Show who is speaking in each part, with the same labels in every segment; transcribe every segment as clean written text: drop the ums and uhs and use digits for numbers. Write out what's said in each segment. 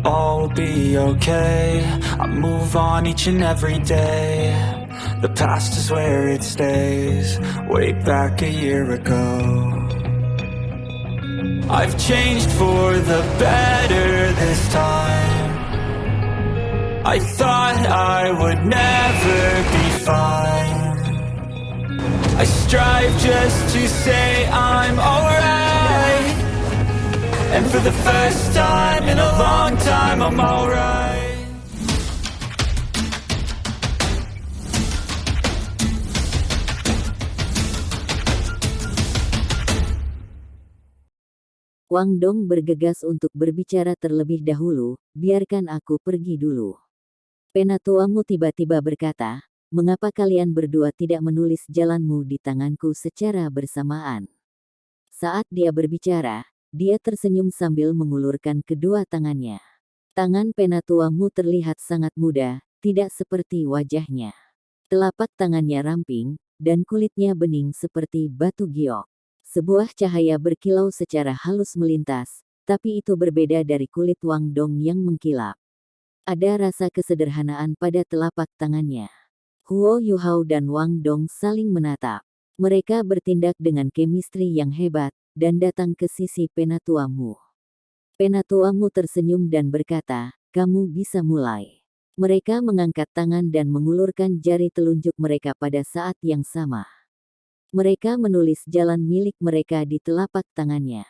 Speaker 1: all will be okay. I move on each and every day. The past is where it stays. Way back a year ago, I've changed for the better this time. I thought I would never be fine. I strive just to say I'm alright, and for the first time in a long time I'm alright.
Speaker 2: Wang Dong bergegas untuk berbicara terlebih dahulu, biarkan aku pergi dulu. Penatuamu tiba-tiba berkata, mengapa kalian berdua tidak menulis jalanmu di tanganku secara bersamaan? Saat dia berbicara, dia tersenyum sambil mengulurkan kedua tangannya. Tangan penatuamu terlihat sangat muda, tidak seperti wajahnya. Telapak tangannya ramping, dan kulitnya bening seperti batu giok. Sebuah cahaya berkilau secara halus melintas, tapi itu berbeda dari kulit Wang Dong yang mengkilap. Ada rasa kesederhanaan pada telapak tangannya. Huo Yuhao dan Wang Dong saling menatap. Mereka bertindak dengan chemistry yang hebat, dan datang ke sisi penatuamu. Penatuamu tersenyum dan berkata, kamu bisa mulai. Mereka mengangkat tangan dan mengulurkan jari telunjuk mereka pada saat yang sama. Mereka menulis jalan milik mereka di telapak tangannya.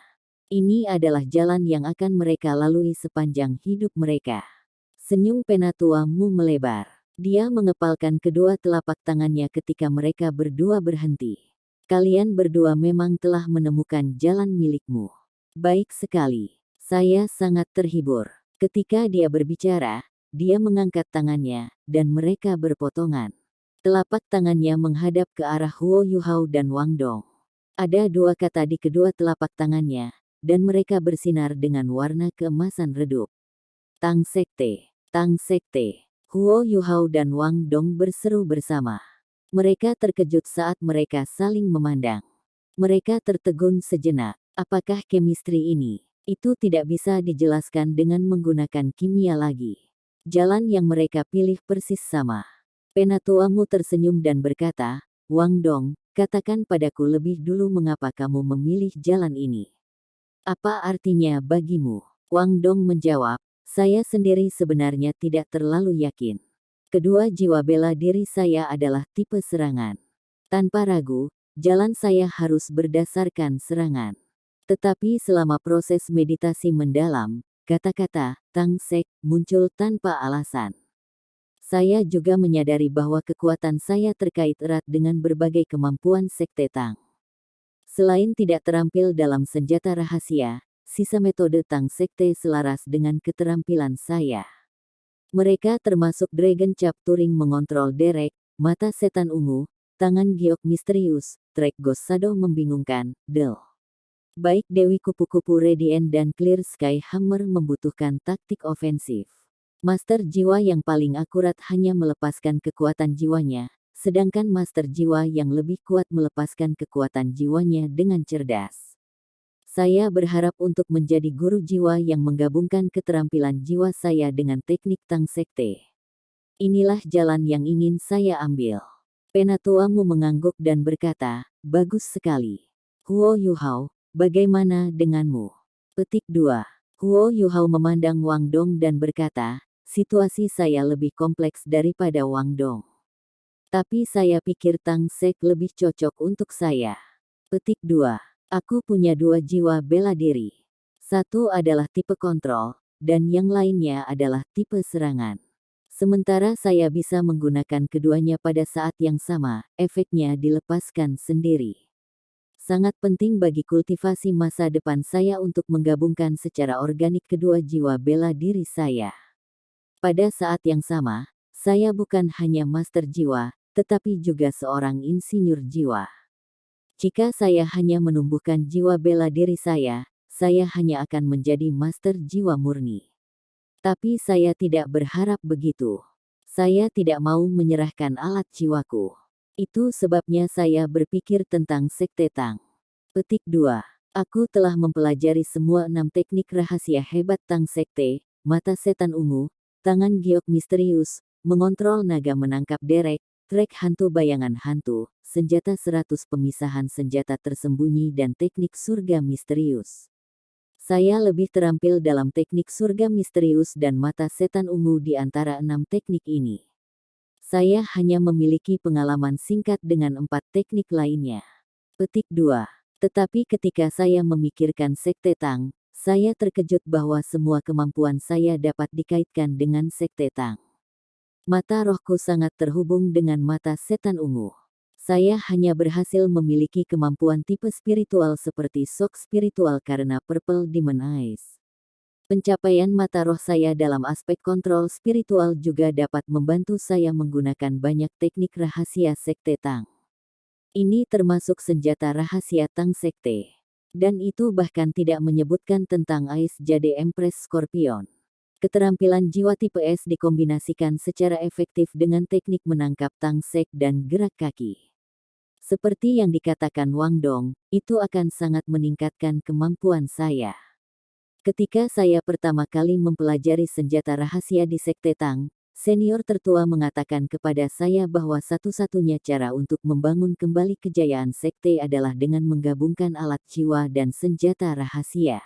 Speaker 2: Ini adalah jalan yang akan mereka lalui sepanjang hidup mereka. Senyum penatuamu melebar. Dia mengepalkan kedua telapak tangannya ketika mereka berdua berhenti. Kalian berdua memang telah menemukan jalan milikmu. Baik sekali. Saya sangat terhibur. Ketika dia berbicara, dia mengangkat tangannya, dan mereka berpotongan. Telapak tangannya menghadap ke arah Huo Yuhao dan Wang Dong. Ada dua kata di kedua telapak tangannya, dan mereka bersinar dengan warna keemasan redup. Tang Sekte, Tang Sekte. Huo Yuhao dan Wang Dong berseru bersama. Mereka terkejut saat mereka saling memandang. Mereka tertegun sejenak. Apakah chemistry ini? Itu tidak bisa dijelaskan dengan menggunakan kimia lagi. Jalan yang mereka pilih persis sama. Penatuamu tersenyum dan berkata, Wang Dong, katakan padaku lebih dulu mengapa kamu memilih jalan ini. Apa artinya bagimu? Wang Dong menjawab, saya sendiri sebenarnya tidak terlalu yakin. Kedua jiwa bela diri saya adalah tipe serangan. Tanpa ragu, jalan saya harus berdasarkan serangan. Tetapi selama proses meditasi mendalam, kata-kata Tang Sek muncul tanpa alasan. Saya juga menyadari bahwa kekuatan saya terkait erat dengan berbagai kemampuan Sekte Tang. Selain tidak terampil dalam senjata rahasia, sisa metode Tang Sekte selaras dengan keterampilan saya. Mereka termasuk Dragon Cap Turing mengontrol derek, mata setan ungu, tangan giok misterius, trek Ghost Shadow membingungkan, Del. Baik Dewi Kupu-Kupu Radiant dan Clear Sky Hammer membutuhkan taktik ofensif. Master jiwa yang paling akurat hanya melepaskan kekuatan jiwanya, sedangkan master jiwa yang lebih kuat melepaskan kekuatan jiwanya dengan cerdas. Saya berharap untuk menjadi guru jiwa yang menggabungkan keterampilan jiwa saya dengan teknik Tang Sekte. Inilah jalan yang ingin saya ambil. Penatuamu mengangguk dan berkata, bagus sekali. Huo Yuhao, bagaimana denganmu? Petik 2. Huo Yuhao memandang Wang Dong dan berkata, situasi saya lebih kompleks daripada Wang Dong. Tapi saya pikir Tang Sek lebih cocok untuk saya. Petik 2. Aku punya dua jiwa bela diri. Satu adalah tipe kontrol, dan yang lainnya adalah tipe serangan. Sementara saya bisa menggunakan keduanya pada saat yang sama, efeknya dilepaskan sendiri. Sangat penting bagi kultivasi masa depan saya untuk menggabungkan secara organik kedua jiwa bela diri saya. Pada saat yang sama, saya bukan hanya master jiwa, tetapi juga seorang insinyur jiwa. Jika saya hanya menumbuhkan jiwa bela diri saya hanya akan menjadi master jiwa murni. Tapi saya tidak berharap begitu. Saya tidak mau menyerahkan alat jiwaku. Itu sebabnya saya berpikir tentang Sekte Tang. Petik 2. Aku telah mempelajari semua 6 teknik rahasia hebat Tang Sekte, mata setan ungu, tangan giok misterius, mengontrol naga menangkap derek, trek hantu bayangan hantu, senjata 100 pemisahan senjata tersembunyi dan teknik surga misterius. Saya lebih terampil dalam teknik surga misterius dan mata setan ungu di antara 6 teknik ini. Saya hanya memiliki pengalaman singkat dengan 4 teknik lainnya. Petik 2. Tetapi ketika saya memikirkan Sekte Tang, saya terkejut bahwa semua kemampuan saya dapat dikaitkan dengan Sekte Tang. Mata rohku sangat terhubung dengan mata setan ungu. Saya hanya berhasil memiliki kemampuan tipe spiritual seperti shock spiritual karena Purple Demon Eyes. Pencapaian mata roh saya dalam aspek kontrol spiritual juga dapat membantu saya menggunakan banyak teknik rahasia Sekte Tang. Ini termasuk senjata rahasia Tang Sekte. Dan itu bahkan tidak menyebutkan tentang Ice Jade Empress Scorpion. Keterampilan jiwa tipe S dikombinasikan secara efektif dengan teknik menangkap Tang Sek dan gerak kaki. Seperti yang dikatakan Wang Dong, itu akan sangat meningkatkan kemampuan saya. Ketika saya pertama kali mempelajari senjata rahasia di Sekte Tang, senior tertua mengatakan kepada saya bahwa satu-satunya cara untuk membangun kembali kejayaan Sekte adalah dengan menggabungkan alat jiwa dan senjata rahasia.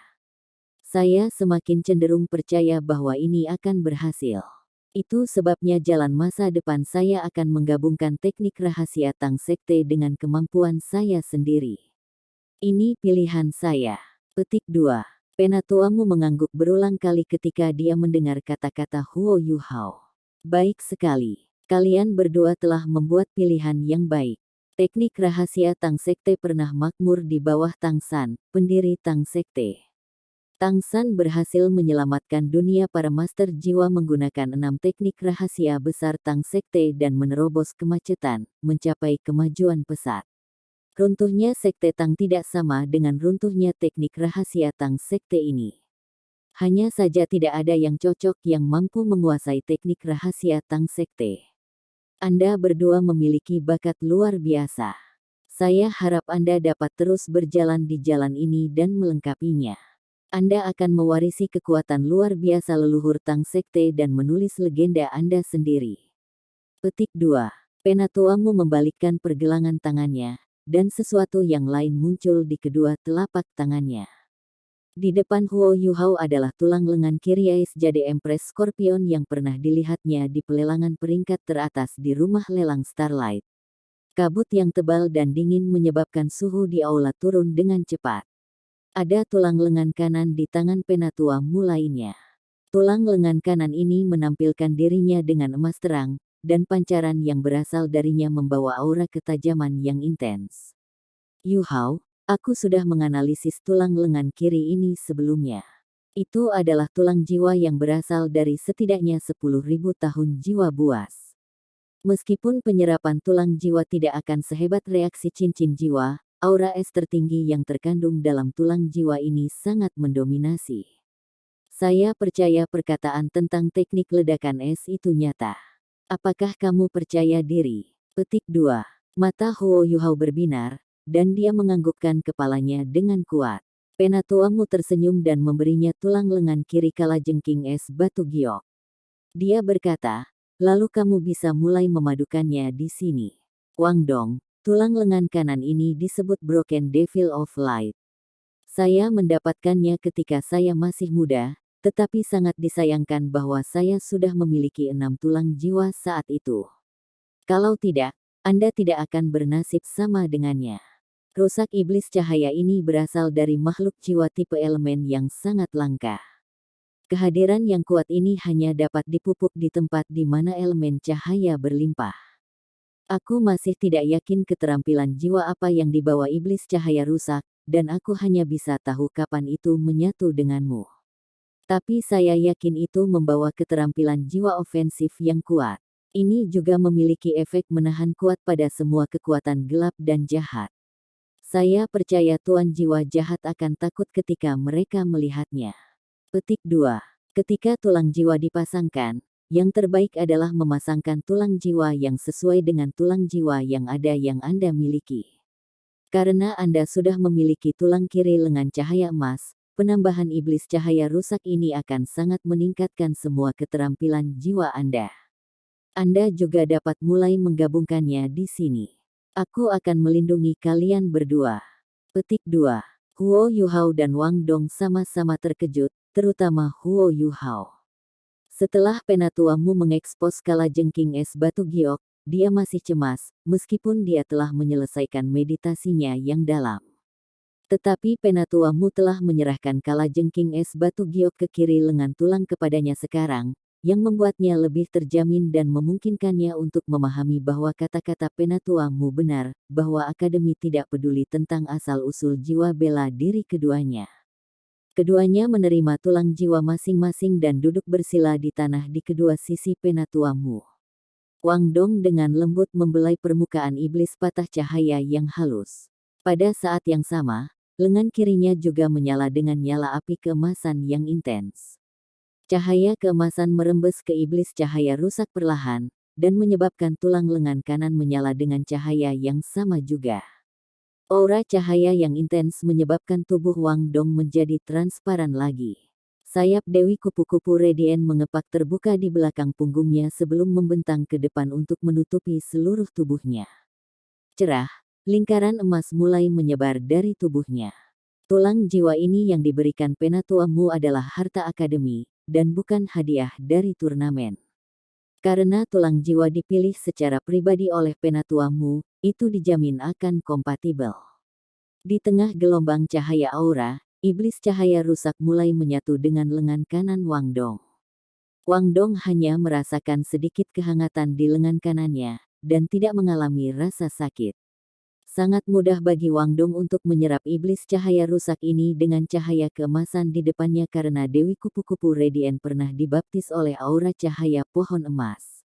Speaker 2: Saya semakin cenderung percaya bahwa ini akan berhasil. Itu sebabnya jalan masa depan saya akan menggabungkan teknik rahasia Tang Sekte dengan kemampuan saya sendiri. Ini pilihan saya. Petik 2. Penatuamu mengangguk berulang kali ketika dia mendengar kata-kata Huo Yuhao. Baik sekali. Kalian berdua telah membuat pilihan yang baik. Teknik rahasia Tang Sekte pernah makmur di bawah Tang San, pendiri Tang Sekte. Tang San berhasil menyelamatkan dunia para master jiwa menggunakan 6 teknik rahasia besar Tang Sekte dan menerobos kemacetan, mencapai kemajuan pesat. Runtuhnya Sekte Tang tidak sama dengan runtuhnya teknik rahasia Tang Sekte ini. Hanya saja tidak ada yang cocok yang mampu menguasai teknik rahasia Tang Sekte. Anda berdua memiliki bakat luar biasa. Saya harap Anda dapat terus berjalan di jalan ini dan melengkapinya. Anda akan mewarisi kekuatan luar biasa leluhur Tang Sekte dan menulis legenda Anda sendiri. Petik 2. Penatuamu membalikkan pergelangan tangannya, dan sesuatu yang lain muncul di kedua telapak tangannya. Di depan Huo Yuhao adalah tulang lengan kiri Ice Jade Empress Scorpion yang pernah dilihatnya di pelelangan peringkat teratas di rumah lelang Starlight. Kabut yang tebal dan dingin menyebabkan suhu di aula turun dengan cepat. Ada tulang lengan kanan di tangan penatua lainnya. Tulang lengan kanan ini menampilkan dirinya dengan emas terang, dan pancaran yang berasal darinya membawa aura ketajaman yang intens. Yuhao, aku sudah menganalisis tulang lengan kiri ini sebelumnya. Itu adalah tulang jiwa yang berasal dari setidaknya 10.000 tahun jiwa buas. Meskipun penyerapan tulang jiwa tidak akan sehebat reaksi cincin jiwa, aura es tertinggi yang terkandung dalam tulang jiwa ini sangat mendominasi. Saya percaya perkataan tentang teknik ledakan es itu nyata. Apakah kamu percaya diri? Petik 2. Mata Huo Yuhao berbinar, dan dia menganggukkan kepalanya dengan kuat. Penatuamu tersenyum dan memberinya tulang lengan kiri kalajengking es batu giok. Dia berkata, lalu kamu bisa mulai memadukannya di sini. Wang Dong. Tulang lengan kanan ini disebut Broken Devil of Light. Saya mendapatkannya ketika saya masih muda, tetapi sangat disayangkan bahwa saya sudah memiliki 6 tulang jiwa saat itu. Kalau tidak, Anda tidak akan bernasib sama dengannya. Rusak iblis cahaya ini berasal dari makhluk jiwa tipe elemen yang sangat langka. Kehadiran yang kuat ini hanya dapat dipupuk di tempat di mana elemen cahaya berlimpah. Aku masih tidak yakin keterampilan jiwa apa yang dibawa iblis cahaya rusak, dan aku hanya bisa tahu kapan itu menyatu denganmu. Tapi saya yakin itu membawa keterampilan jiwa ofensif yang kuat. Ini juga memiliki efek menahan kuat pada semua kekuatan gelap dan jahat. Saya percaya tuan jiwa jahat akan takut ketika mereka melihatnya. Petik 2. Ketika tulang jiwa dipasangkan, yang terbaik adalah memasangkan tulang jiwa yang sesuai dengan tulang jiwa yang ada yang Anda miliki. Karena Anda sudah memiliki tulang kiri lengan cahaya emas, penambahan iblis cahaya rusak ini akan sangat meningkatkan semua keterampilan jiwa Anda. Anda juga dapat mulai menggabungkannya di sini. Aku akan melindungi kalian berdua. Petik 2. Huo Yuhao dan Wang Dong sama-sama terkejut, terutama Huo Yuhao. Setelah penatuamu mengekspos kalajengking es batu giok, dia masih cemas, meskipun dia telah menyelesaikan meditasinya yang dalam. Tetapi penatuamu telah menyerahkan kalajengking es batu giok ke kiri lengan tulang kepadanya sekarang, yang membuatnya lebih terjamin dan memungkinkannya untuk memahami bahwa kata-kata penatuamu benar, bahwa akademi tidak peduli tentang asal-usul jiwa bela diri keduanya. Keduanya menerima tulang jiwa masing-masing dan duduk bersila di tanah di kedua sisi penatuamu. Wang Dong dengan lembut membelai permukaan iblis patah cahaya yang halus. Pada saat yang sama, lengan kirinya juga menyala dengan nyala api keemasan yang intens. Cahaya keemasan merembes ke iblis cahaya rusak perlahan, dan menyebabkan tulang lengan kanan menyala dengan cahaya yang sama juga. Aura cahaya yang intens menyebabkan tubuh Wang Dong menjadi transparan lagi. Sayap Dewi kupu-kupu Radiant mengepak terbuka di belakang punggungnya sebelum membentang ke depan untuk menutupi seluruh tubuhnya. Cerah, lingkaran emas mulai menyebar dari tubuhnya. Tulang jiwa ini yang diberikan penatuamu adalah harta akademi, dan bukan hadiah dari turnamen. Karena tulang jiwa dipilih secara pribadi oleh penatuamu, itu dijamin akan kompatibel. Di tengah gelombang cahaya aura, iblis cahaya rusak mulai menyatu dengan lengan kanan Wang Dong. Wang Dong hanya merasakan sedikit kehangatan di lengan kanannya, dan tidak mengalami rasa sakit. Sangat mudah bagi Wang Dong untuk menyerap iblis cahaya rusak ini dengan cahaya keemasan di depannya karena Dewi Kupu-Kupu Radiant pernah dibaptis oleh aura cahaya pohon emas.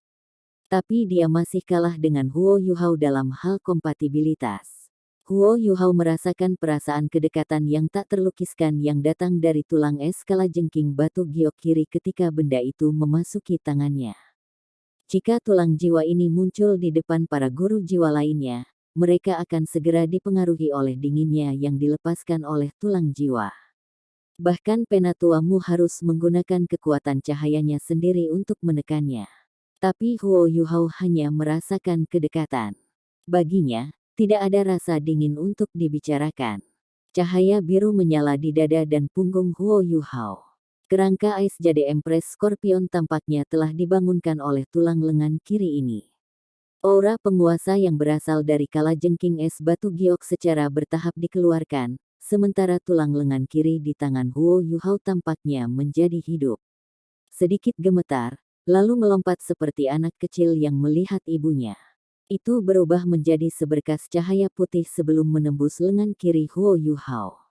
Speaker 2: Tapi dia masih kalah dengan Huo Yuhao dalam hal kompatibilitas. Huo Yuhao merasakan perasaan kedekatan yang tak terlukiskan yang datang dari tulang es kalajengking batu giok kiri ketika benda itu memasuki tangannya. Jika tulang jiwa ini muncul di depan para guru jiwa lainnya, mereka akan segera dipengaruhi oleh dinginnya yang dilepaskan oleh tulang jiwa. Bahkan penatuamu harus menggunakan kekuatan cahayanya sendiri untuk menekannya. Tapi Huo Yuhao hanya merasakan kedekatan. Baginya, tidak ada rasa dingin untuk dibicarakan. Cahaya biru menyala di dada dan punggung Huo Yuhao. Kerangka ais jade Empress Scorpion tampaknya telah dibangunkan oleh tulang lengan kiri ini. Aura penguasa yang berasal dari kalajengking es batu giok secara bertahap dikeluarkan, sementara tulang lengan kiri di tangan Huo Yuhao tampaknya menjadi hidup. Sedikit gemetar, lalu melompat seperti anak kecil yang melihat ibunya. Itu berubah menjadi seberkas cahaya putih sebelum menembus lengan kiri Huo Yuhao.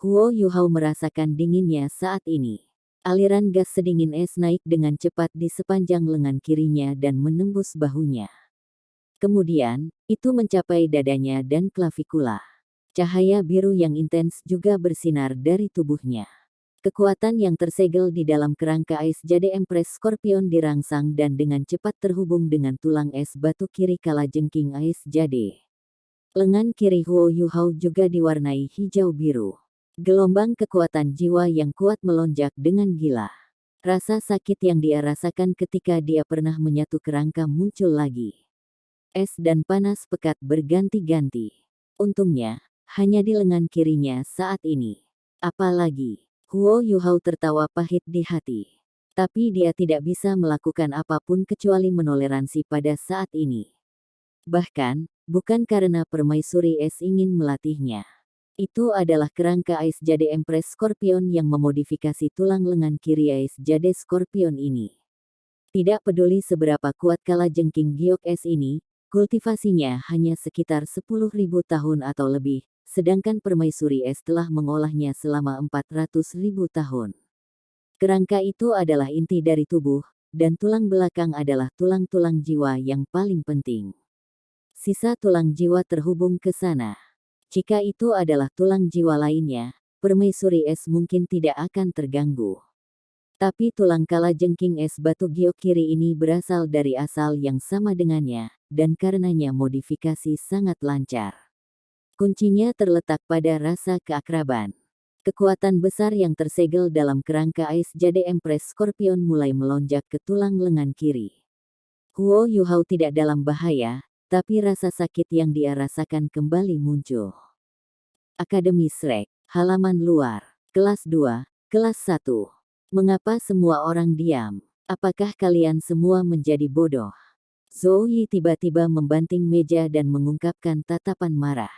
Speaker 2: Huo Yuhao merasakan dinginnya saat ini. Aliran gas sedingin es naik dengan cepat di sepanjang lengan kirinya dan menembus bahunya. Kemudian, itu mencapai dadanya dan klavikula. Cahaya biru yang intens juga bersinar dari tubuhnya. Kekuatan yang tersegel di dalam kerangka ais jade Empress Scorpion dirangsang dan dengan cepat terhubung dengan tulang es batu kiri kalajengking ais jade. Lengan kiri Huo Yuhao juga diwarnai hijau biru. Gelombang kekuatan jiwa yang kuat melonjak dengan gila. Rasa sakit yang dia rasakan ketika dia pernah menyatu kerangka muncul lagi. Es dan panas pekat berganti-ganti. Untungnya, hanya di lengan kirinya saat ini. Apalagi, Huo Yuhao tertawa pahit di hati. Tapi dia tidak bisa melakukan apapun kecuali menoleransi pada saat ini. Bahkan, bukan karena permaisuri es ingin melatihnya. Itu adalah kerangka ais jade Empress Scorpion yang memodifikasi tulang lengan kiri ais jade Scorpion ini. Tidak peduli seberapa kuat kalajengking giok es ini, kultivasinya hanya sekitar 10.000 tahun atau lebih, sedangkan permaisuri es telah mengolahnya selama 400.000 tahun. Kerangka itu adalah inti dari tubuh, dan tulang belakang adalah tulang-tulang jiwa yang paling penting. Sisa tulang jiwa terhubung ke sana. Jika itu adalah tulang jiwa lainnya, permaisuri es mungkin tidak akan terganggu. Tapi tulang kalajengking es batu giok kiri ini berasal dari asal yang sama dengannya, dan karenanya modifikasi sangat lancar. Kuncinya terletak pada rasa keakraban. Kekuatan besar yang tersegel dalam kerangka ais jade Empress Scorpion mulai melonjak ke tulang lengan kiri. Huo Yuhao tidak dalam bahaya, tapi rasa sakit yang dia rasakan kembali muncul. Akademi Shrek, halaman luar, kelas 2, kelas 1. Mengapa semua orang diam? Apakah kalian semua menjadi bodoh? Zhou Yi tiba-tiba membanting meja dan mengungkapkan tatapan marah.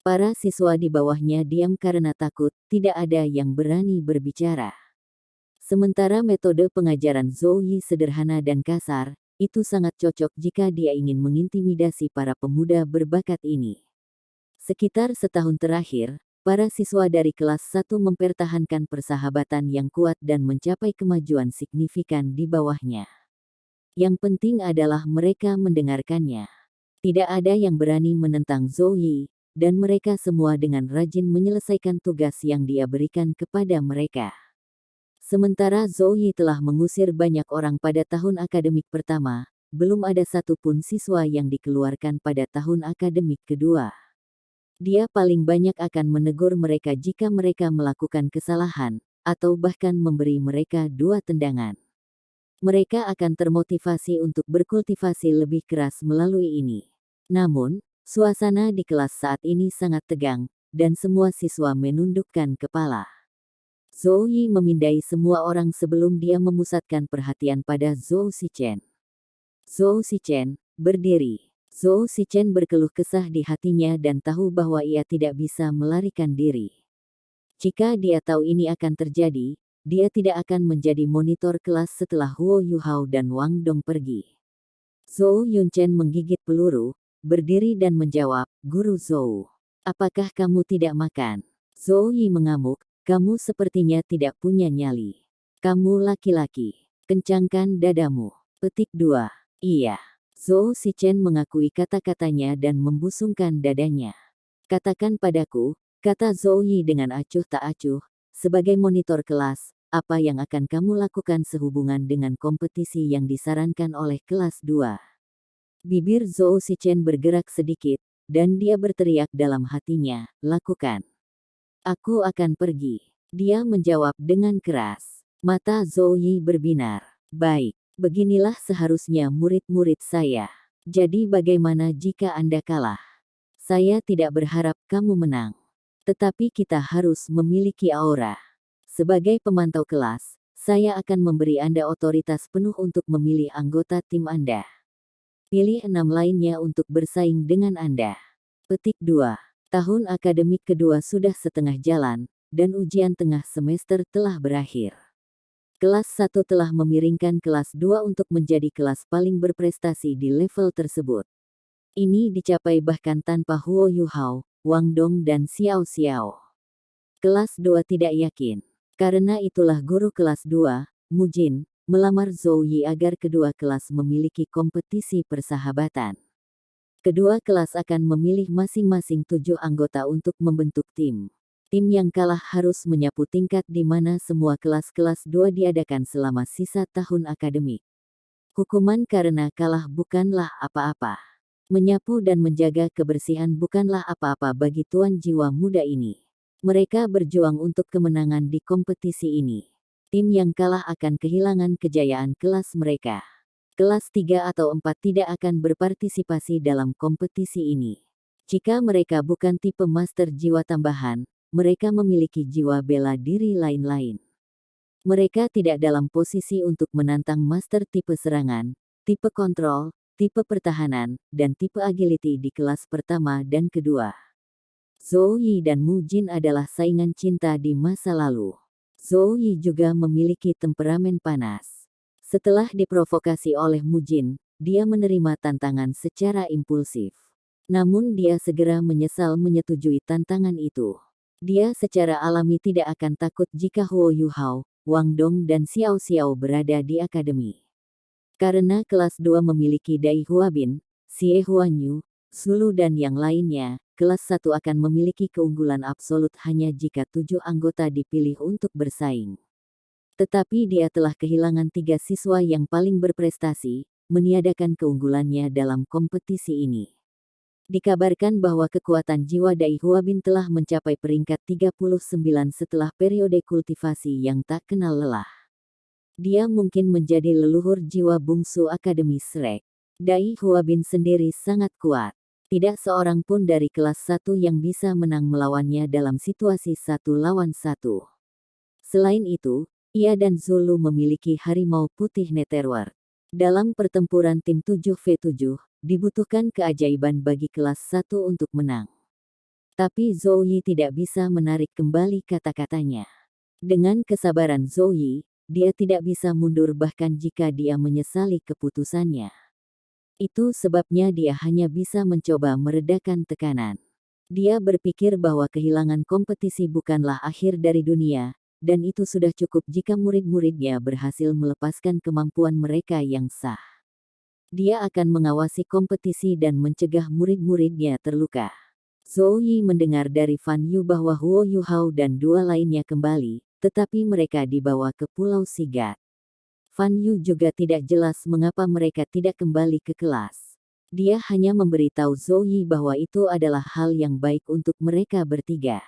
Speaker 2: Para siswa di bawahnya diam karena takut, tidak ada yang berani berbicara. Sementara metode pengajaran Zhou Yi sederhana dan kasar, itu sangat cocok jika dia ingin mengintimidasi para pemuda berbakat ini. Sekitar setahun terakhir, para siswa dari kelas 1 mempertahankan persahabatan yang kuat dan mencapai kemajuan signifikan di bawahnya. Yang penting adalah mereka mendengarkannya. Tidak ada yang berani menentang Zhou Yi, dan mereka semua dengan rajin menyelesaikan tugas yang dia berikan kepada mereka. Sementara Zhou Yi telah mengusir banyak orang pada tahun akademik pertama, belum ada satupun siswa yang dikeluarkan pada tahun akademik kedua. Dia paling banyak akan menegur mereka jika mereka melakukan kesalahan, atau bahkan memberi mereka 2 tendangan. Mereka akan termotivasi untuk berkultivasi lebih keras melalui ini. Namun, suasana di kelas saat ini sangat tegang, dan semua siswa menundukkan kepala. Zhou Yi memindai semua orang sebelum dia memusatkan perhatian pada Zhou Shichen. Zhou Shichen, berdiri. Zhou Shichen berkeluh kesah di hatinya dan tahu bahwa ia tidak bisa melarikan diri. Jika dia tahu ini akan terjadi, dia tidak akan menjadi monitor kelas setelah Huo Yuhao dan Wang Dong pergi. Zhou Yunchen menggigit peluru, berdiri dan menjawab, "Guru Zhou, apakah kamu tidak makan?" Zhou Yi mengamuk, "Kamu sepertinya tidak punya nyali. Kamu laki-laki. Kencangkan dadamu." Petik 2. Iya. Zhou Shichen mengakui kata-katanya dan membusungkan dadanya. "Katakan padaku," kata Zhou Yi dengan acuh tak acuh, "sebagai monitor kelas, apa yang akan kamu lakukan sehubungan dengan kompetisi yang disarankan oleh kelas 2? Bibir Zhou Shichen bergerak sedikit, dan dia berteriak dalam hatinya, "Lakukan. Aku akan pergi." Dia menjawab dengan keras. Mata Zhou Yi berbinar. "Baik, beginilah seharusnya murid-murid saya. Jadi bagaimana jika Anda kalah? Saya tidak berharap kamu menang. Tetapi kita harus memiliki aura. Sebagai pemantau kelas, saya akan memberi Anda otoritas penuh untuk memilih anggota tim Anda. Pilih 6 lainnya untuk bersaing dengan Anda." Petik 2. Tahun akademik kedua sudah setengah jalan, dan ujian tengah semester telah berakhir. Kelas 1 telah memiringkan kelas 2 untuk menjadi kelas paling berprestasi di level tersebut. Ini dicapai bahkan tanpa Huo Yuhao, Wang Dong dan Xiao Xiao. Kelas 2 tidak yakin. Karena itulah guru kelas 2, Mujin, melamar Zhou Yi agar kedua kelas memiliki kompetisi persahabatan. Kedua kelas akan memilih masing-masing 7 anggota untuk membentuk tim. Tim yang kalah harus menyapu tingkat di mana semua kelas-kelas 2 diadakan selama sisa tahun akademik. Hukuman karena kalah bukanlah apa-apa. Menyapu dan menjaga kebersihan bukanlah apa-apa bagi tuan jiwa muda ini. Mereka berjuang untuk kemenangan di kompetisi ini. Tim yang kalah akan kehilangan kejayaan kelas mereka. Kelas 3 atau 4 tidak akan berpartisipasi dalam kompetisi ini. Jika mereka bukan tipe master jiwa tambahan, mereka memiliki jiwa bela diri lain-lain. Mereka tidak dalam posisi untuk menantang master tipe serangan, tipe kontrol, tipe pertahanan, dan tipe agility di kelas pertama dan kedua. Zhou Yi dan Mujin adalah saingan cinta di masa lalu. Zhou Yi juga memiliki temperamen panas. Setelah diprovokasi oleh Mujin, dia menerima tantangan secara impulsif. Namun dia segera menyesal menyetujui tantangan itu. Dia secara alami tidak akan takut jika Huo Yuhao, Wang Dong dan Xiao Xiao berada di akademi. Karena kelas 2 memiliki Dai Huabin, Xie Huanyu, Zulu dan yang lainnya, kelas 1 akan memiliki keunggulan absolut hanya jika 7 anggota dipilih untuk bersaing. Tetapi dia telah kehilangan 3 siswa yang paling berprestasi, meniadakan keunggulannya dalam kompetisi ini. Dikabarkan bahwa kekuatan jiwa Dai Huabin telah mencapai peringkat 39 setelah periode kultivasi yang tak kenal lelah. Dia mungkin menjadi leluhur jiwa bungsu Akademi Shrek. Dai Huabin sendiri sangat kuat. Tidak seorang pun dari kelas 1 yang bisa menang melawannya dalam situasi 1 lawan 1. Selain itu, ia dan Zulu memiliki harimau putih Netherworld. Dalam pertempuran tim 7v7, dibutuhkan keajaiban bagi kelas 1 untuk menang. Tapi Zhou Yi tidak bisa menarik kembali kata-katanya. Dengan kesabaran Zhou Yi, dia tidak bisa mundur bahkan jika dia menyesali keputusannya. Itu sebabnya dia hanya bisa mencoba meredakan tekanan. Dia berpikir bahwa kehilangan kompetisi bukanlah akhir dari dunia, dan itu sudah cukup jika murid-muridnya berhasil melepaskan kemampuan mereka yang sah. Dia akan mengawasi kompetisi dan mencegah murid-muridnya terluka. Zhou Yi mendengar dari Fan Yu bahwa Huo Yuhao dan dua lainnya kembali, tetapi mereka dibawa ke Pulau Sigat. Fan Yu juga tidak jelas mengapa mereka tidak kembali ke kelas. Dia hanya memberitahu Zhou Yi bahwa itu adalah hal yang baik untuk mereka bertiga.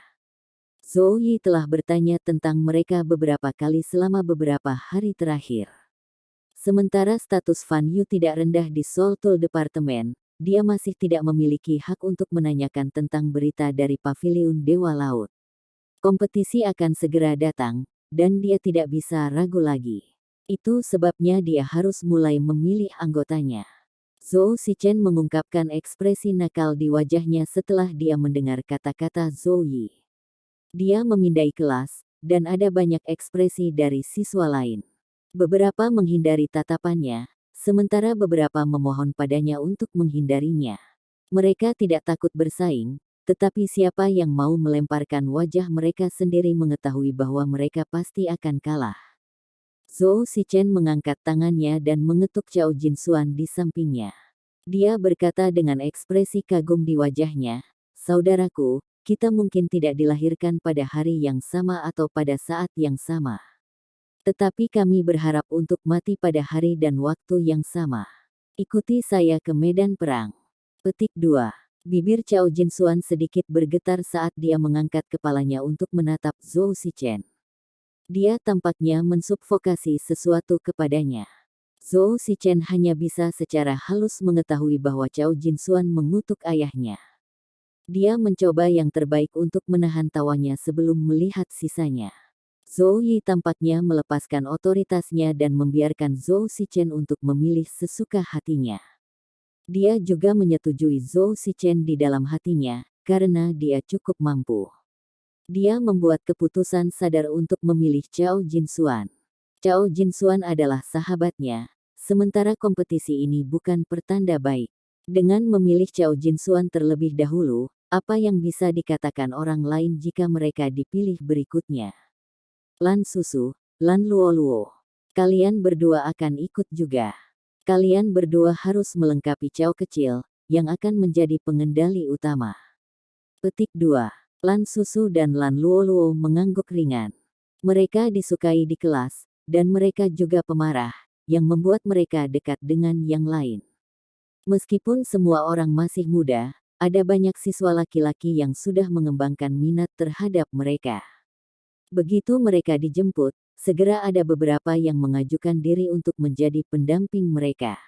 Speaker 2: Zhou Yi telah bertanya tentang mereka beberapa kali selama beberapa hari terakhir. Sementara status Fan Yu tidak rendah di Seoul Tool Department, dia masih tidak memiliki hak untuk menanyakan tentang berita dari Paviliun Dewa Laut. Kompetisi akan segera datang, dan dia tidak bisa ragu lagi. Itu sebabnya dia harus mulai memilih anggotanya. Zhou Shichen mengungkapkan ekspresi nakal di wajahnya setelah dia mendengar kata-kata Zhou Yi. Dia memindai kelas, dan ada banyak ekspresi dari siswa lain. Beberapa menghindari tatapannya, sementara beberapa memohon padanya untuk menghindarinya. Mereka tidak takut bersaing, tetapi siapa yang mau melemparkan wajah mereka sendiri mengetahui bahwa mereka pasti akan kalah. Zhou Shichen mengangkat tangannya dan mengetuk Chao Jinsuan di sampingnya. Dia berkata dengan ekspresi kagum di wajahnya, "Saudaraku, kita mungkin tidak dilahirkan pada hari yang sama atau pada saat yang sama. Tetapi kami berharap untuk mati pada hari dan waktu yang sama. Ikuti saya ke medan perang." Petik 2. Bibir Chao Jinsuan sedikit bergetar saat dia mengangkat kepalanya untuk menatap Zhou Shichen. Dia tampaknya mensubvokasi sesuatu kepadanya. Zhou Shichen hanya bisa secara halus mengetahui bahwa Chao Jinsuan mengutuk ayahnya. Dia mencoba yang terbaik untuk menahan tawanya sebelum melihat sisanya. Zhou Yi tampaknya melepaskan otoritasnya dan membiarkan Zhou Shichen untuk memilih sesuka hatinya. Dia juga menyetujui Zhou Shichen di dalam hatinya, karena dia cukup mampu. Dia membuat keputusan sadar untuk memilih Chao Jinsuan. Chao Jinsuan adalah sahabatnya, sementara kompetisi ini bukan pertanda baik. Dengan memilih Chao Jinsuan terlebih dahulu, apa yang bisa dikatakan orang lain jika mereka dipilih berikutnya? Lan Susu, Lan Luoluo. Kalian berdua akan ikut juga. Kalian berdua harus melengkapi Chao kecil, yang akan menjadi pengendali utama. Petik 2. Lan Susu dan Lan Luoluo mengangguk ringan. Mereka disukai di kelas, dan mereka juga pemarah, yang membuat mereka dekat dengan yang lain. Meskipun semua orang masih muda, ada banyak siswa laki-laki yang sudah mengembangkan minat terhadap mereka. Begitu mereka dijemput, segera ada beberapa yang mengajukan diri untuk menjadi pendamping mereka.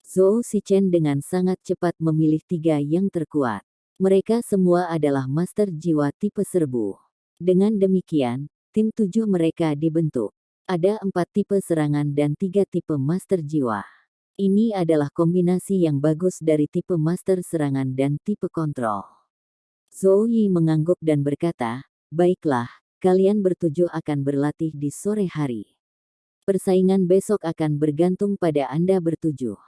Speaker 2: Zhou Shichen dengan sangat cepat memilih 3 yang terkuat. Mereka semua adalah master jiwa tipe serbu. Dengan demikian, tim 7 mereka dibentuk. Ada 4 tipe serangan dan 3 tipe master jiwa. Ini adalah kombinasi yang bagus dari tipe master serangan dan tipe kontrol. Zhou Yi mengangguk dan berkata, "Baiklah, kalian bertujuh akan berlatih di sore hari. Persaingan besok akan bergantung pada Anda bertujuh.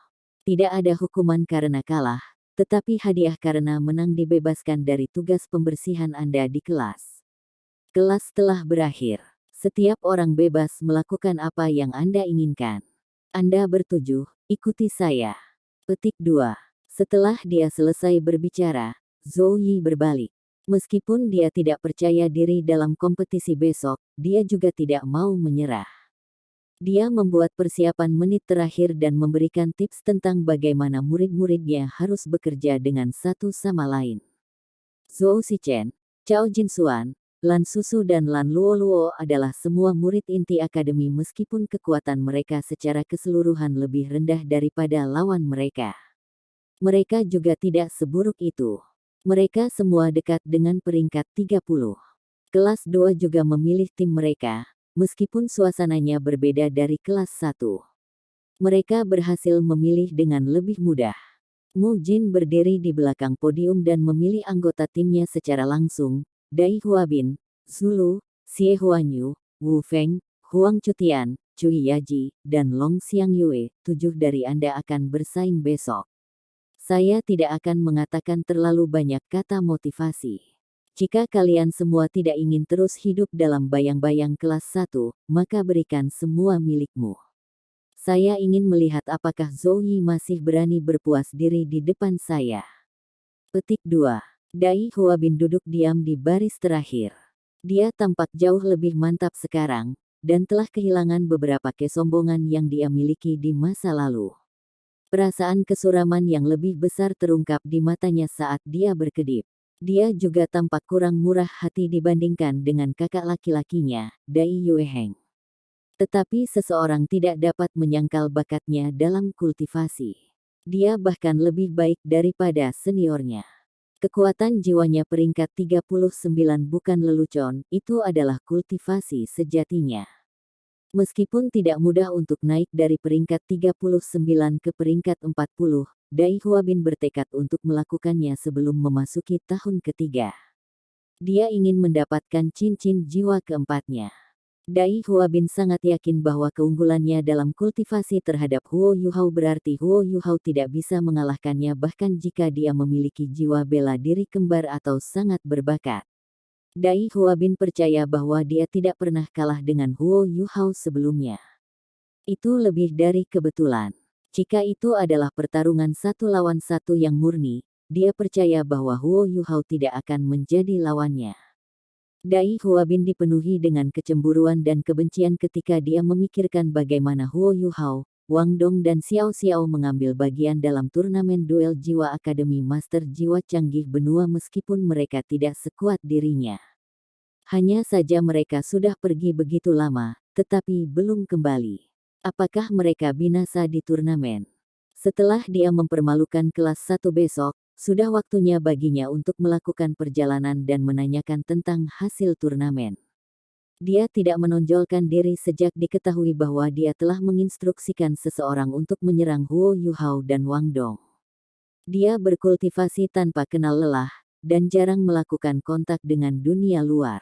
Speaker 2: Tidak ada hukuman karena kalah, tetapi hadiah karena menang dibebaskan dari tugas pembersihan Anda di kelas. Kelas telah berakhir. Setiap orang bebas melakukan apa yang Anda inginkan. Anda bertujuh, ikuti saya." Petik 2. Setelah dia selesai berbicara, Zhou Yi berbalik. Meskipun dia tidak percaya diri dalam kompetisi besok, dia juga tidak mau menyerah. Dia membuat persiapan menit terakhir dan memberikan tips tentang bagaimana murid-muridnya harus bekerja dengan satu sama lain. Zhou Zichen, Cao Jinxuan, Lan Susu dan Lan Luoluo adalah semua murid inti akademi meskipun kekuatan mereka secara keseluruhan lebih rendah daripada lawan mereka. Mereka juga tidak seburuk itu. Mereka semua dekat dengan peringkat 30. Kelas 2 juga memilih tim mereka, meskipun suasananya berbeda dari kelas 1. Mereka berhasil memilih dengan lebih mudah. Mu Jin berdiri di belakang podium dan memilih anggota timnya secara langsung, Dai Huabin, Zulu, Xie Huanyu, Wu Feng, Huang Chutian, Cui Yaji, dan Long Xiangyue. 7 dari Anda akan bersaing besok. Saya tidak akan mengatakan terlalu banyak kata motivasi. Jika kalian semua tidak ingin terus hidup dalam bayang-bayang kelas 1, maka berikan semua milikmu. Saya ingin melihat apakah Zhou Yi masih berani berpuas diri di depan saya. Petik 2. Dai Huabin duduk diam di baris terakhir. Dia tampak jauh lebih mantap sekarang, dan telah kehilangan beberapa kesombongan yang dia miliki di masa lalu. Perasaan kesuraman yang lebih besar terungkap di matanya saat dia berkedip. Dia juga tampak kurang murah hati dibandingkan dengan kakak laki-lakinya, Dai Yueheng. Tetapi seseorang tidak dapat menyangkal bakatnya dalam kultivasi. Dia bahkan lebih baik daripada seniornya. Kekuatan jiwanya peringkat 39 bukan lelucon, itu adalah kultivasi sejatinya. Meskipun tidak mudah untuk naik dari peringkat 39 ke peringkat 40, Dai Huabin bertekad untuk melakukannya sebelum memasuki tahun ketiga. Dia ingin mendapatkan cincin jiwa keempatnya. Dai Huabin sangat yakin bahwa keunggulannya dalam kultivasi terhadap Huo Yuhao berarti Huo Yuhao tidak bisa mengalahkannya bahkan jika dia memiliki jiwa bela diri kembar atau sangat berbakat. Dai Huabin percaya bahwa dia tidak pernah kalah dengan Huo Yuhao sebelumnya. Itu lebih dari kebetulan. Jika itu adalah pertarungan 1 lawan 1 yang murni, dia percaya bahwa Huo Yuhao tidak akan menjadi lawannya. Dai Huabin dipenuhi dengan kecemburuan dan kebencian ketika dia memikirkan bagaimana Huo Yuhao, Wang Dong dan Xiao Xiao mengambil bagian dalam turnamen duel jiwa Akademi Master Jiwa Canggih Benua meskipun mereka tidak sekuat dirinya. Hanya saja mereka sudah pergi begitu lama, tetapi belum kembali. Apakah mereka binasa di turnamen? Setelah dia mempermalukan kelas 1 besok, sudah waktunya baginya untuk melakukan perjalanan dan menanyakan tentang hasil turnamen. Dia tidak menonjolkan diri sejak diketahui bahwa dia telah menginstruksikan seseorang untuk menyerang Huo Yuhao dan Wang Dong. Dia berkultivasi tanpa kenal lelah, dan jarang melakukan kontak dengan dunia luar.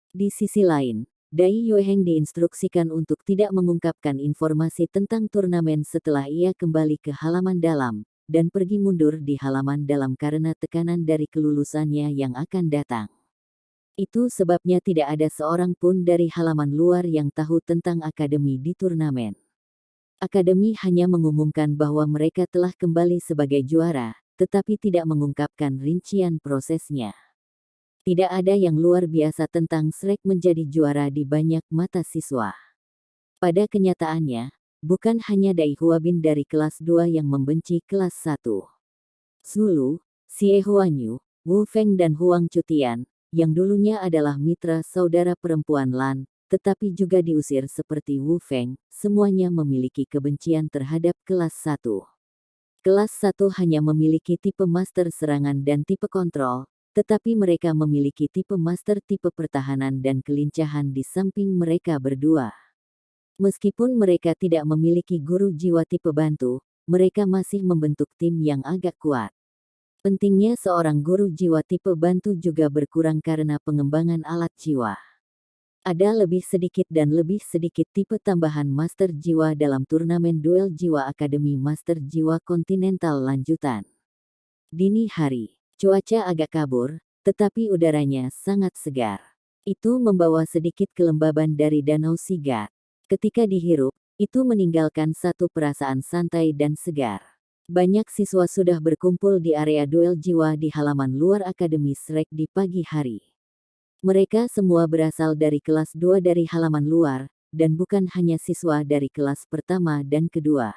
Speaker 2: Di sisi lain, Dai Yueheng diinstruksikan untuk tidak mengungkapkan informasi tentang turnamen setelah ia kembali ke halaman dalam, dan pergi mundur di halaman dalam karena tekanan dari kelulusannya yang akan datang. Itu sebabnya tidak ada seorang pun dari halaman luar yang tahu tentang akademi di turnamen. Akademi hanya mengumumkan bahwa mereka telah kembali sebagai juara, tetapi tidak mengungkapkan rincian prosesnya. Tidak ada yang luar biasa tentang Shrek menjadi juara di banyak mata siswa. Pada kenyataannya, bukan hanya Dai Huabin dari kelas 2 yang membenci kelas 1. Zulu, Xie Huanyu, Wu Feng dan Huang Chutian, yang dulunya adalah mitra saudara perempuan Lan, tetapi juga diusir seperti Wu Feng, semuanya memiliki kebencian terhadap kelas 1. Kelas 1 hanya memiliki tipe master serangan dan tipe kontrol, tetapi mereka memiliki tipe master tipe pertahanan dan kelincahan di samping mereka berdua. Meskipun mereka tidak memiliki guru jiwa tipe bantu, mereka masih membentuk tim yang agak kuat. Pentingnya seorang guru jiwa tipe bantu juga berkurang karena pengembangan alat jiwa. Ada lebih sedikit tipe tambahan master jiwa dalam turnamen duel jiwa Akademi Master Jiwa Kontinental lanjutan. Dini hari. Cuaca agak kabur, tetapi udaranya sangat segar. Itu membawa sedikit kelembaban dari Danau Sigat. Ketika dihirup, itu meninggalkan satu perasaan santai dan segar. Banyak siswa sudah berkumpul di area duel jiwa di halaman luar Akademi Shrek di pagi hari. Mereka semua berasal dari kelas 2 dari halaman luar, dan bukan hanya siswa dari kelas pertama dan kedua.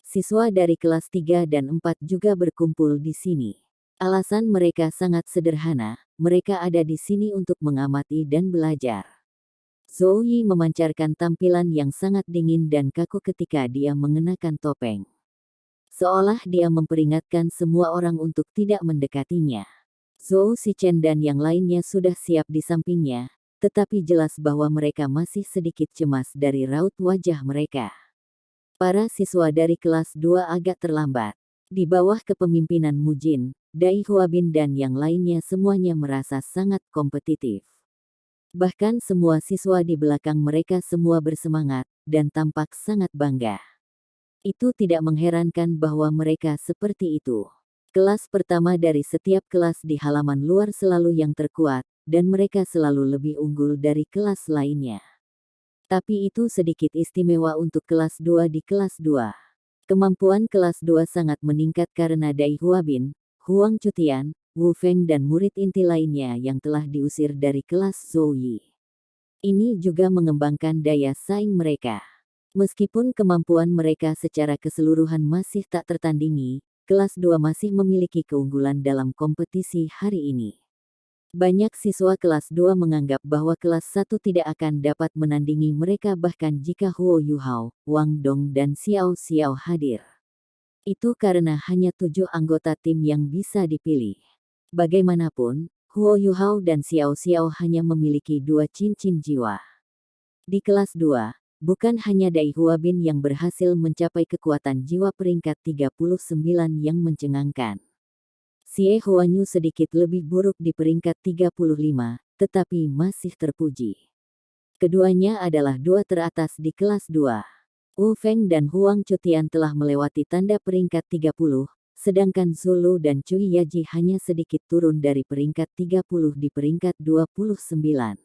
Speaker 2: Siswa dari kelas 3 dan 4 juga berkumpul di sini. Alasan mereka sangat sederhana, mereka ada di sini untuk mengamati dan belajar. Zhou Yi memancarkan tampilan yang sangat dingin dan kaku ketika dia mengenakan topeng. Seolah dia memperingatkan semua orang untuk tidak mendekatinya. Zhou Shichen dan yang lainnya sudah siap di sampingnya, tetapi jelas bahwa mereka masih sedikit cemas dari raut wajah mereka. Para siswa dari kelas 2 agak terlambat. Di bawah kepemimpinan Mujin, Dai Huabin dan yang lainnya semuanya merasa sangat kompetitif. Bahkan semua siswa di belakang mereka semua bersemangat, dan tampak sangat bangga. Itu tidak mengherankan bahwa mereka seperti itu. Kelas pertama dari setiap kelas di halaman luar selalu yang terkuat, dan mereka selalu lebih unggul dari kelas lainnya. Tapi itu sedikit istimewa untuk kelas 2 di kelas 2. Kemampuan kelas 2 sangat meningkat karena Dai Huabin, Huang Cutian, Wu Feng dan murid inti lainnya yang telah diusir dari kelas Zhou Yi. Ini juga mengembangkan daya saing mereka. Meskipun kemampuan mereka secara keseluruhan masih tak tertandingi, kelas 2 masih memiliki keunggulan dalam kompetisi hari ini. Banyak siswa kelas 2 menganggap bahwa kelas 1 tidak akan dapat menandingi mereka bahkan jika Huo Yuhao, Wang Dong dan Xiao Xiao hadir. Itu karena hanya 7 anggota tim yang bisa dipilih. Bagaimanapun, Huo Yuhao dan Xiao Xiao hanya memiliki 2 cincin jiwa. Di kelas 2, bukan hanya Dai Huabin yang berhasil mencapai kekuatan jiwa peringkat 39 yang mencengangkan. Xie Huanyu sedikit lebih buruk di peringkat 35, tetapi masih terpuji. Keduanya adalah 2 teratas di kelas 2. Wu Feng dan Huang Cutian telah melewati tanda peringkat 30, sedangkan Zulu dan Cui Yaji hanya sedikit turun dari peringkat 30 di peringkat 29.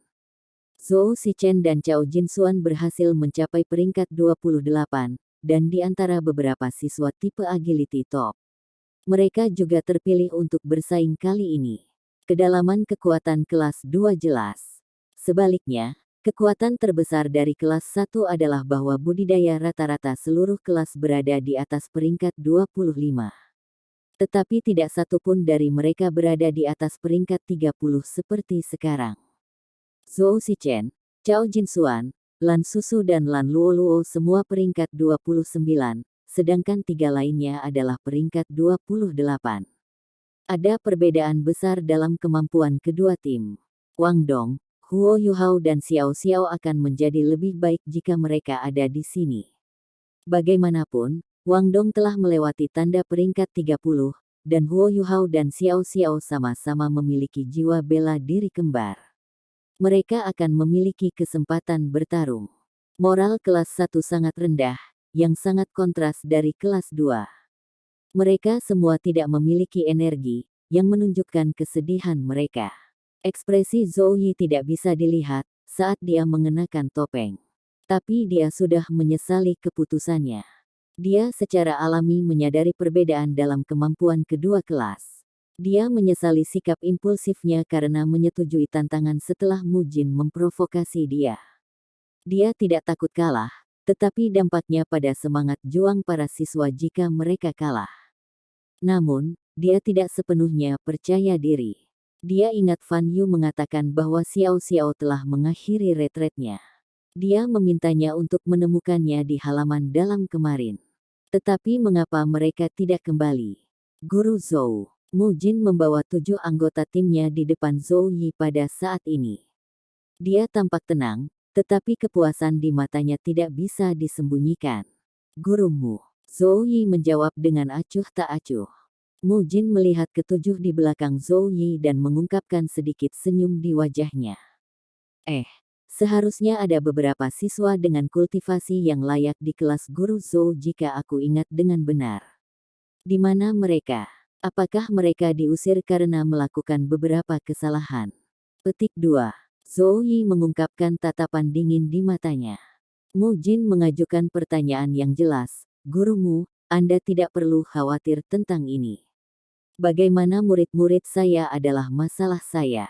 Speaker 2: Zhou Shichen dan Chao Jinsuan berhasil mencapai peringkat 28, dan di antara beberapa siswa tipe agility top. Mereka juga terpilih untuk bersaing kali ini. Kedalaman kekuatan kelas 2 jelas. Sebaliknya, kekuatan terbesar dari kelas 1 adalah bahwa budidaya rata-rata seluruh kelas berada di atas peringkat 25. Tetapi tidak satu pun dari mereka berada di atas peringkat 30 seperti sekarang. Zhou Shichen, Chao Jinsuan, Lan Susu dan Lan Luoluo semua peringkat 29. Sedangkan 3 lainnya adalah peringkat 28. Ada perbedaan besar dalam kemampuan kedua tim. Wang Dong, Huo Yuhao dan Xiao Xiao akan menjadi lebih baik jika mereka ada di sini. Bagaimanapun, Wang Dong telah melewati tanda peringkat 30, dan Huo Yuhao dan Xiao Xiao sama-sama memiliki jiwa bela diri kembar. Mereka akan memiliki kesempatan bertarung. Moral kelas 1 sangat rendah, yang sangat kontras dari kelas 2. Mereka semua tidak memiliki energi, yang menunjukkan kesedihan mereka. Ekspresi Zhou Yi tidak bisa dilihat saat dia mengenakan topeng. Tapi dia sudah menyesali keputusannya. Dia secara alami menyadari perbedaan dalam kemampuan kedua kelas. Dia menyesali sikap impulsifnya karena menyetujui tantangan setelah Mujin memprovokasi dia. Dia tidak takut kalah, tetapi dampaknya pada semangat juang para siswa jika mereka kalah. Namun, dia tidak sepenuhnya percaya diri. Dia ingat Fan Yu mengatakan bahwa Xiao Xiao telah mengakhiri retretnya. Dia memintanya untuk menemukannya di halaman dalam kemarin. Tetapi mengapa mereka tidak kembali? Guru Zhou, Mujin membawa 7 anggota timnya di depan Zhou Yi pada saat ini. Dia tampak tenang, tetapi kepuasan di matanya tidak bisa disembunyikan. Gurumu, Zhou Yi menjawab dengan acuh tak acuh. Mujin melihat ketujuh di belakang Zhou Yi dan mengungkapkan sedikit senyum di wajahnya. Seharusnya ada beberapa siswa dengan kultivasi yang layak di kelas guru Zhou jika aku ingat dengan benar. Di mana mereka? Apakah mereka diusir karena melakukan beberapa kesalahan? Petik 2. Zhou Yi mengungkapkan tatapan dingin di matanya. Mujin mengajukan pertanyaan yang jelas, gurumu, Anda tidak perlu khawatir tentang ini. Bagaimana murid-murid saya adalah masalah saya.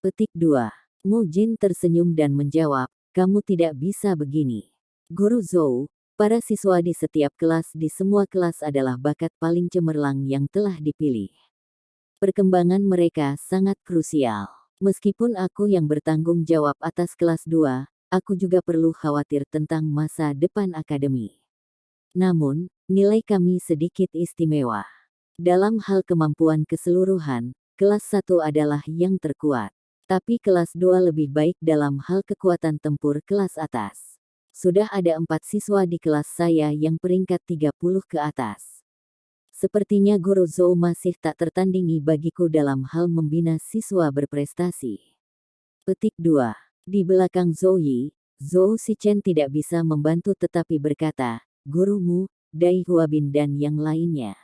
Speaker 2: Petik 2. Mujin tersenyum dan menjawab, kamu tidak bisa begini. Guru Zhou, para siswa di setiap kelas di semua kelas adalah bakat paling cemerlang yang telah dipilih. Perkembangan mereka sangat krusial. Meskipun aku yang bertanggung jawab atas kelas 2, aku juga perlu khawatir tentang masa depan akademi. Namun, nilai kami sedikit istimewa. Dalam hal kemampuan keseluruhan, kelas 1 adalah yang terkuat. Tapi kelas 2 lebih baik dalam hal kekuatan tempur kelas atas. Sudah ada 4 siswa di kelas saya yang peringkat 30 ke atas. Sepertinya Guru Zhou masih tak tertandingi bagiku dalam hal membina siswa berprestasi. Petik 2. Di belakang Zhou Yi, Zhou Shichen tidak bisa membantu tetapi berkata, gurumu, Dai Huabin dan yang lainnya.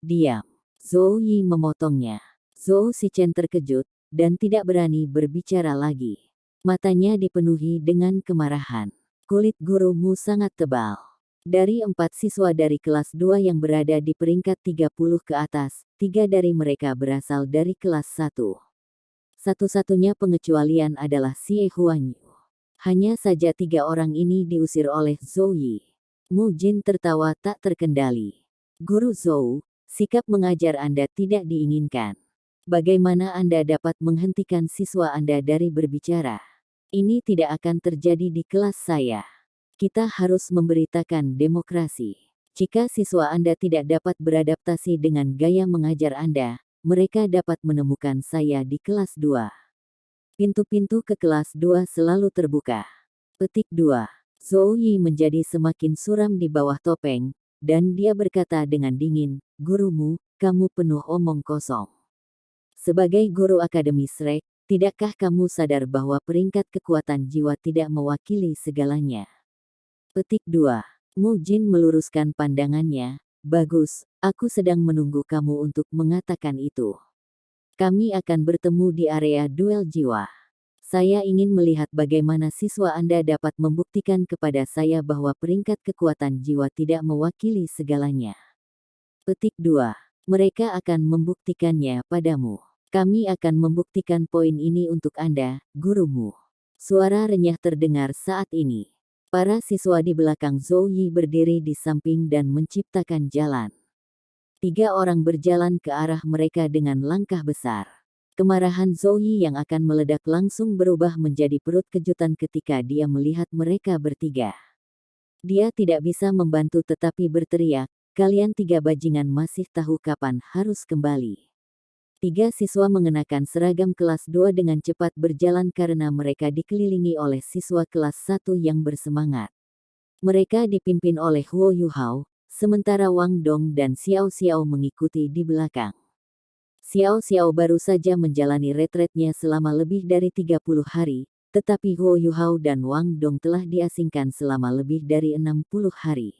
Speaker 2: Diam. Zhou Yi memotongnya. Zhou Shichen terkejut, dan tidak berani berbicara lagi. Matanya dipenuhi dengan kemarahan. Kulit gurumu sangat tebal. Dari 4 siswa dari kelas 2 yang berada di peringkat 30 ke atas, 3 dari mereka berasal dari kelas 1. Satu-satunya pengecualian adalah Xie Huanyu. Hanya saja 3 orang ini diusir oleh Zhou Yi. Mu Jin tertawa tak terkendali. Guru Zhou, sikap mengajar Anda tidak diinginkan. Bagaimana Anda dapat menghentikan siswa Anda dari berbicara? Ini tidak akan terjadi di kelas saya. Kita harus memberitakan demokrasi. Jika siswa Anda tidak dapat beradaptasi dengan gaya mengajar Anda, mereka dapat menemukan saya di kelas 2. Pintu-pintu ke kelas 2 selalu terbuka. Petik 2. Zhou Yi menjadi semakin suram di bawah topeng, dan dia berkata dengan dingin, gurumu, kamu penuh omong kosong. Sebagai guru akademi Shrek, tidakkah kamu sadar bahwa peringkat kekuatan jiwa tidak mewakili segalanya? Petik 2. Mu Jin meluruskan pandangannya. Bagus, aku sedang menunggu kamu untuk mengatakan itu. Kami akan bertemu di area duel jiwa. Saya ingin melihat bagaimana siswa Anda dapat membuktikan kepada saya bahwa peringkat kekuatan jiwa tidak mewakili segalanya. Petik 2. Mereka akan membuktikannya padamu. Kami akan membuktikan poin ini untuk Anda, gurumu. Suara renyah terdengar saat ini. Para siswa di belakang Zhou Yi berdiri di samping dan menciptakan jalan. 3 orang berjalan ke arah mereka dengan langkah besar. Kemarahan Zhou Yi yang akan meledak langsung berubah menjadi perut kejutan ketika dia melihat mereka bertiga. Dia tidak bisa membantu tetapi berteriak, kalian 3 bajingan masih tahu kapan harus kembali. 3 siswa mengenakan seragam kelas 2 dengan cepat berjalan karena mereka dikelilingi oleh siswa kelas 1 yang bersemangat. Mereka dipimpin oleh Huo Yuhao, sementara Wang Dong dan Xiao Xiao mengikuti di belakang. Xiao Xiao baru saja menjalani retretnya selama lebih dari 30 hari, tetapi Huo Yuhao dan Wang Dong telah diasingkan selama lebih dari 60 hari.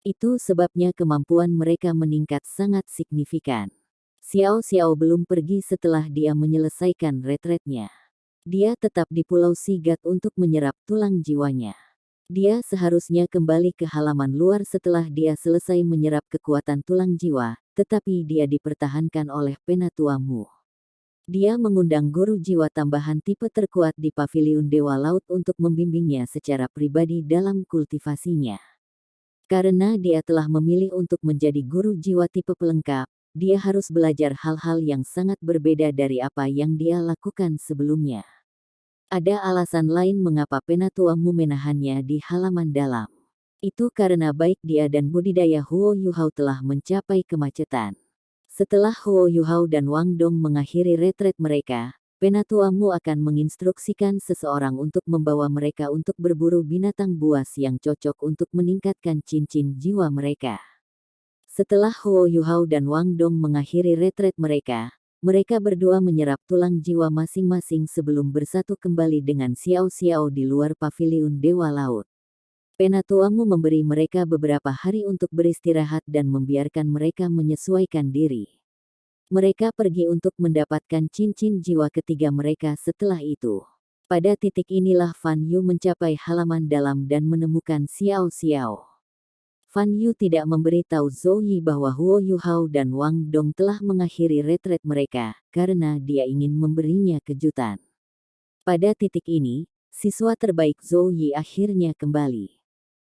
Speaker 2: Itu sebabnya kemampuan mereka meningkat sangat signifikan. Xiao Xiao belum pergi setelah dia menyelesaikan retretnya. Dia tetap di Pulau Sigat untuk menyerap tulang jiwanya. Dia seharusnya kembali ke halaman luar setelah dia selesai menyerap kekuatan tulang jiwa, tetapi dia dipertahankan oleh Penatua Mu. Dia mengundang guru jiwa tambahan tipe terkuat di Paviliun Dewa Laut untuk membimbingnya secara pribadi dalam kultivasinya. Karena dia telah memilih untuk menjadi guru jiwa tipe pelengkap, dia harus belajar hal-hal yang sangat berbeda dari apa yang dia lakukan sebelumnya. Ada alasan lain mengapa Penatua Mu menahannya di halaman dalam. Itu karena baik dia dan budidaya Huo Yuhao telah mencapai kemacetan. Setelah Huo Yuhao dan Wang Dong mengakhiri retret mereka, Penatua Mu akan menginstruksikan seseorang untuk membawa mereka untuk berburu binatang buas yang cocok untuk meningkatkan cincin jiwa mereka. Setelah Huo Yuhao dan Wang Dong mengakhiri retret mereka, mereka berdua menyerap tulang jiwa masing-masing sebelum bersatu kembali dengan Xiao Xiao di luar Paviliun Dewa Laut. Penatua Mu memberi mereka beberapa hari untuk beristirahat dan membiarkan mereka menyesuaikan diri. Mereka pergi untuk mendapatkan cincin jiwa ketiga mereka setelah itu. Pada titik inilah Fan Yu mencapai halaman dalam dan menemukan Xiao Xiao. Fan Yu tidak memberitahu Zhou Yi bahwa Huo Yuhao dan Wang Dong telah mengakhiri retret mereka, karena dia ingin memberinya kejutan. Pada titik ini, Siswa terbaik Zhou Yi akhirnya kembali.